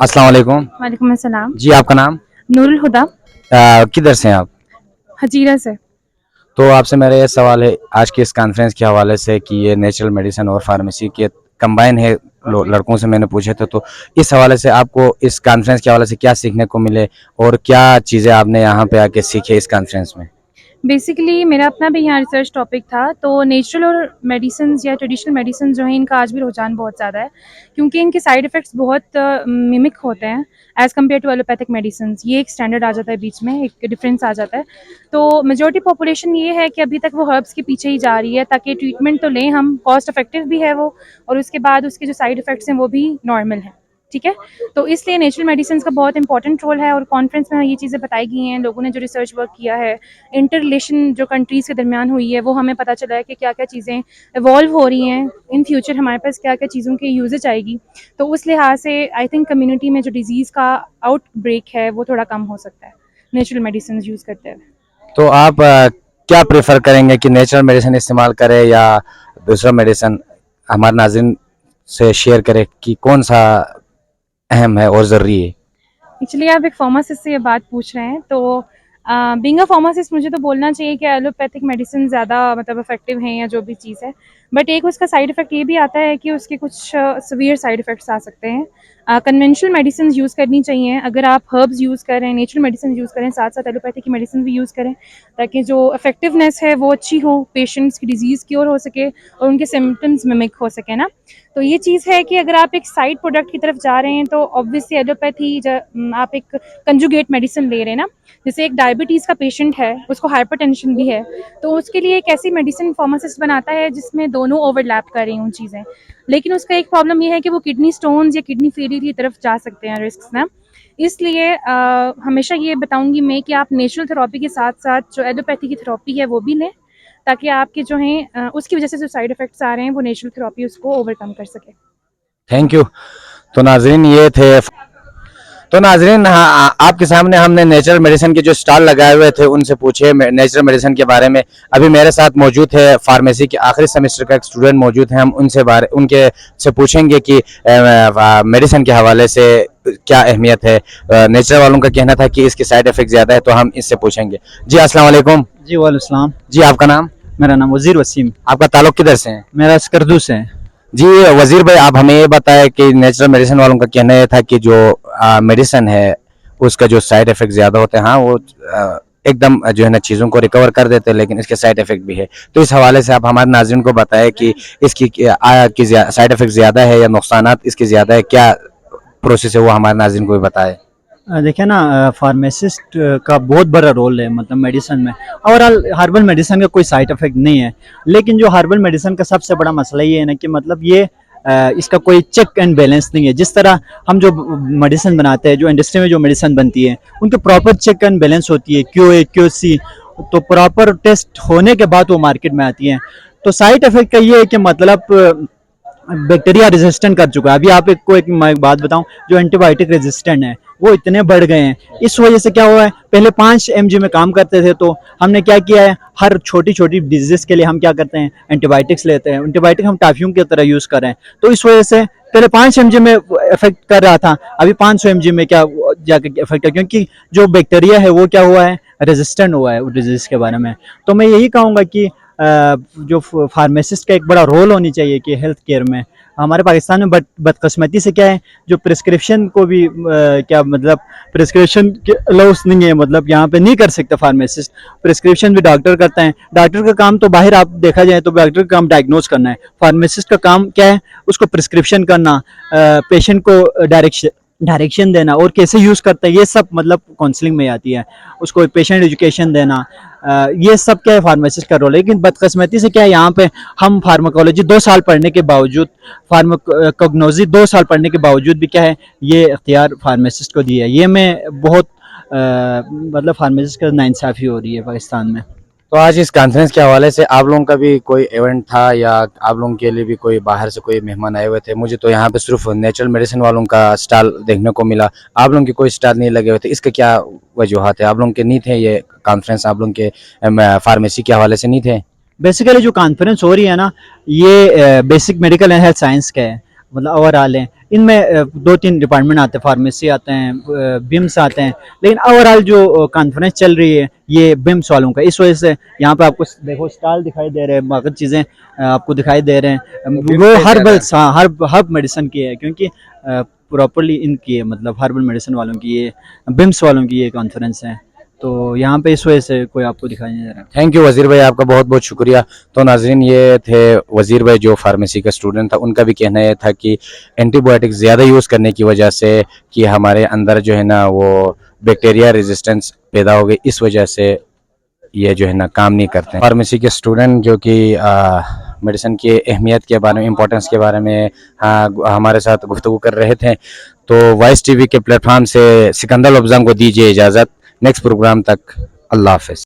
अस्सलाम वालेकुम। वालेकुम अस्सलाम। जी, आपका नाम? नूरुल हुदा। किधर से हैं आप? हजीरा से। तो आपसे मेरा ये सवाल है आज की इस कॉन्फ्रेंस के हवाले से कि ये नेचुरल मेडिसिन और फार्मेसी के कंबाइन है। लड़कों से मैंने पूछे थे, तो इस हवाले से आपको इस कॉन्फ्रेंस के हवाले से क्या सीखने को मिले और क्या चीज़ें आपने यहाँ पे आके सीखे इस कॉन्फ्रेंस में? बेसिकली मेरा अपना भी यहाँ रिसर्च टॉपिक था, तो नेचुरल और मेडिसिन्स या ट्रेडिशनल मेडिसिन जो है इनका आज भी रुझान बहुत ज़्यादा है, क्योंकि इनके साइड इफ़ेक्ट्स बहुत मिमिक होते हैं as compare to allopathic medicines. ये एक स्टैंडर्ड आ जाता है, बीच में एक डिफरेंस आ जाता है। तो मेजॉरिटी पॉपुलेशन ये है कि अभी तक वो हर्ब्स के पीछे ही जा रही है, ताकि ट्रीटमेंट तो लें हम, कॉस्ट इफेक्टिव भी है वो, और उसके बाद उसके जो साइड इफ़ेक्ट्स हैं वो भी नॉर्मल हैं। ठीक है, तो इसलिए नेचुरल मेडिसिन का बहुत इंपॉर्टेंट रोल है, और कॉन्फ्रेंस में ये चीज़ें बताई गई हैं, लोगों ने जो रिसर्च वर्क किया है, इंटर रिलेशन जो कंट्रीज़ के दरमियान हुई है, वो हमें पता चला है कि क्या क्या चीज़ें इवॉल्व हो रही हैं, इन फ्यूचर हमारे पास क्या क्या चीज़ों की यूजेज आएगी। तो उस लिहाज से आई थिंक कम्युनिटी में जो डिजीज़ का आउटब्रेक है वो थोड़ा कम हो सकता है नेचुरल मेडिसिन यूज़ करते हुए। तो आप क्या प्रेफर करेंगे कि नेचुरल मेडिसिन इस्तेमाल करें या दूसरा मेडिसिन? हमारे नाज़रीन से शेयर करें कि कौन सा अहम है और ज़रूरी है। एक्चुअली आप एक फार्मासिस्ट से ये बात पूछ रहे हैं, तो बीइंग अ फार्मासिस्ट मुझे तो बोलना चाहिए कि एलोपैथिक मेडिसिन ज़्यादा मतलब इफेक्टिव हैं या जो भी चीज़ है, बट एक उसका साइड इफ़ेक्ट ये भी आता है कि उसके कुछ सीवियर साइड इफ़ेक्ट्स आ सकते हैं। कन्वेंशनल मेडिसिन यूज़ करनी चाहिए, अगर आप हर्ब्स यूज़ करें, नेचुरल मेडिसिन यूज़ करें, साथ साथ एलोपैथिक की मेडिसिन भी यूज़ करें, ताकि जो इफेक्टिवनेस है वो अच्छी हो, पेशेंट्स की डिजीज़ क्योर हो सके और उनके सिम्टम्स मिमिक हो सके ना। तो ये चीज़ है कि अगर आप एक साइड प्रोडक्ट की तरफ जा रहे हैं, तो ऑब्वियसली एलोपैथी आप एक कंजुगेट मेडिसिन ले रहे हैं ना। जैसे एक डायबिटीज़ का पेशेंट है, उसको हाइपरटेंशन भी है, तो उसके लिए एक ऐसी मेडिसिन फार्मासिस्ट बनाता है जिसमें दोनों ओवरलैप कर रही हों चीज़ें। लेकिन उसका एक प्रॉब्लम ये है कि वो किडनी स्टोन्स या किडनी फेलियर की तरफ जा सकते हैं रिस्क ना। इसलिए हमेशा ये बताऊंगी मैं कि आप नेचुरल थेरेपी के साथ साथ जो एलोपैथी की थेरेपी है वो भी लें, ताकि आपके जो हैं उसकी वजह से जो साइड इफ़ेक्ट्स आ रहे हैं वो नेचुरल थेरेपी उसको ओवरकम कर सके। Thank you. तो नाजरीन ये थे। तो नाजरीन, हाँ, आपके सामने हमने नेचुरल मेडिसिन के जो स्टॉल लगाए हुए थे उनसे पूछे नेचुरल मेडिसिन के बारे में। अभी मेरे साथ मौजूद है फार्मेसी के आखिरी सेमेस्टर का एक स्टूडेंट मौजूद है। हम उनके से पूछेंगे कि मेडिसिन के हवाले से क्या अहमियत है। नेचुरल वालों का कहना था कि इसके साइड इफेक्ट ज़्यादा है, तो हम इससे पूछेंगे। जी, अस्सलाम वालेकुम। जी वालेकुम। जी, आपका नाम? मेरा नाम वजीर वसीम। आपका ताल्लुक किधर से है? मेरा स्कर्दू से है। जी वजीर भाई, आप हमें ये बताएं कि नेचुरल मेडिसिन वालों का कहना यह था कि जो मेडिसिन है उसका जो साइड इफेक्ट ज़्यादा होते हैं। हाँ, वो एकदम जो है ना चीज़ों को रिकवर कर देते हैं, लेकिन इसके साइड इफेक्ट भी है। तो इस हवाले से आप हमारे नाज़रीन को बताएं कि इसकी साइड इफेक्ट ज़्यादा है या नुकसानात इसके ज़्यादा है, क्या प्रोसेस है वो हमारे नाज़रीन को भी बताएं। देखिए ना, फार्मासिस्ट का बहुत बड़ा रोल है मतलब मेडिसिन में। ओवरऑल हर्बल मेडिसिन का कोई साइड इफेक्ट नहीं है, लेकिन जो हर्बल मेडिसिन का सबसे बड़ा मसला ये है ना कि मतलब ये इसका कोई चेक एंड बैलेंस नहीं है। जिस तरह हम जो मेडिसिन बनाते हैं, जो इंडस्ट्री में जो मेडिसिन बनती है, उनके प्रॉपर चेक एंड बैलेंस होती है, QA QC, तो प्रॉपर टेस्ट होने के बाद वो मार्केट में आती है। तो साइड इफेक्ट का ये है कि मतलब बैक्टीरिया रेजिस्टेंट कर चुका है। अभी आप मैं एक बात बताऊं, जो एंटीबायोटिक रेजिस्टेंट है वो इतने बढ़ गए हैं। इस वजह से क्या हुआ है, पहले 5 mg में काम करते थे, तो हमने क्या किया है, हर छोटी छोटी डिजीज के लिए हम क्या करते हैं, एंटीबायोटिक्स लेते हैं। एंटीबायोटिक हम टाफियों की तरह यूज कर रहे हैं, तो इस वजह से पहले 5 mg में इफेक्ट कर रहा था, अभी 500 mg में क्या जाकर इफेक्ट है, क्योंकि जो बैक्टीरिया है वो क्या हुआ है, रेजिस्टेंट हुआ है डिजीज के बारे में। तो मैं यही कहूँगा कि जो फार्मासिस्ट का एक बड़ा रोल होनी चाहिए कि हेल्थ केयर में। हमारे पाकिस्तान में बदकिस्मती से क्या है, जो प्रिस्क्रिप्शन को भी क्या मतलब प्रिस्क्रिप्शन के अलाउंस नहीं है, मतलब यहाँ पे नहीं कर सकते फार्मासिस्ट। प्रिस्क्रिप्शन भी डॉक्टर करता है। डॉक्टर का काम तो बाहर आप देखा जाए तो डॉक्टर का काम डायग्नोज करना है, फार्मासिस्ट का काम क्या है, उसको प्रिस्क्रिप्शन करना, पेशेंट को डायरेक्शन देना और कैसे यूज़ करता है, ये सब मतलब काउंसलिंग में आती है। उसको पेशेंट एजुकेशन देना, ये सब क्या है, फार्मासिस्ट का रोल है। लेकिन बदकिस्मती से क्या है, यहाँ पे हम फार्माकोलॉजी 2 साल पढ़ने के बावजूद, फार्माकोग्नोजी 2 साल पढ़ने के बावजूद भी क्या है, ये इख्तियार फार्मासिस्ट को दिया है। ये मैं बहुत मतलब फार्मासिस्ट का नाइंसाफ़ी हो रही है पाकिस्तान में। तो आज इस कॉन्फ्रेंस के हवाले से आप लोगों का भी कोई इवेंट था या आप लोगों के लिए भी कोई बाहर से कोई मेहमान आए हुए थे? मुझे तो यहाँ पे सिर्फ नेचुरल मेडिसिन वालों का स्टॉल देखने को मिला। आप लोगों के कोई स्टॉल नहीं लगे हुए थे, इसका क्या वजूहत है? आप लोगों के नहीं थे ये कॉन्फ्रेंस? आप लोगों के फार्मेसी के हवाले से नहीं थे? बेसिकली जो कॉन्फ्रेंस हो रही है ना, ये basic medical and health science का है, मतलब ओवरऑल है। इनमें 2-3 डिपार्टमेंट आते हैं, फार्मेसी आते हैं, बिम्स आते हैं, लेकिन ओवरऑल जो कॉन्फ्रेंस चल रही है ये बिम्स वालों का, इस वजह से यहाँ पे आपको देखो स्टॉल दिखाई दे रहे हैं, बाकी चीज़ें आपको दिखाई दे रहे हैं, वो हर्बल्स, हाँ हर्ब मेडिसिन की है, क्योंकि प्रॉपरली इनकी है, मतलब हर्बल मेडिसिन वालों की ये, बिम्स वालों की ये कॉन्फ्रेंस है, तो यहाँ पे इस वजह से कोई आपको दिखाई नहीं दे रहा। थैंक यू वजीर भाई, आपका बहुत बहुत शुक्रिया। तो नाजरीन, ये थे वजीर भाई जो फार्मेसी का स्टूडेंट था, उनका भी कहना यह था कि एंटीबायोटिक्स ज़्यादा यूज़ करने की वजह से कि हमारे अंदर जो है ना वो बैक्टीरिया रेजिस्टेंस पैदा हो गई, इस वजह से ये जो है ना काम नहीं करते हैं। फार्मेसी के स्टूडेंट जो कि मेडिसिन की अहमियत के बारे में, इम्पोर्टेंस के बारे में हमारे साथ गुफ्तगू कर रहे थे। तो वॉइस टीवी के प्लेटफॉर्म से सिकंदर लफ्जान को दीजिए इजाज़त। नेक्स्ट प्रोग्राम तक अल्लाह हाफ़िज़।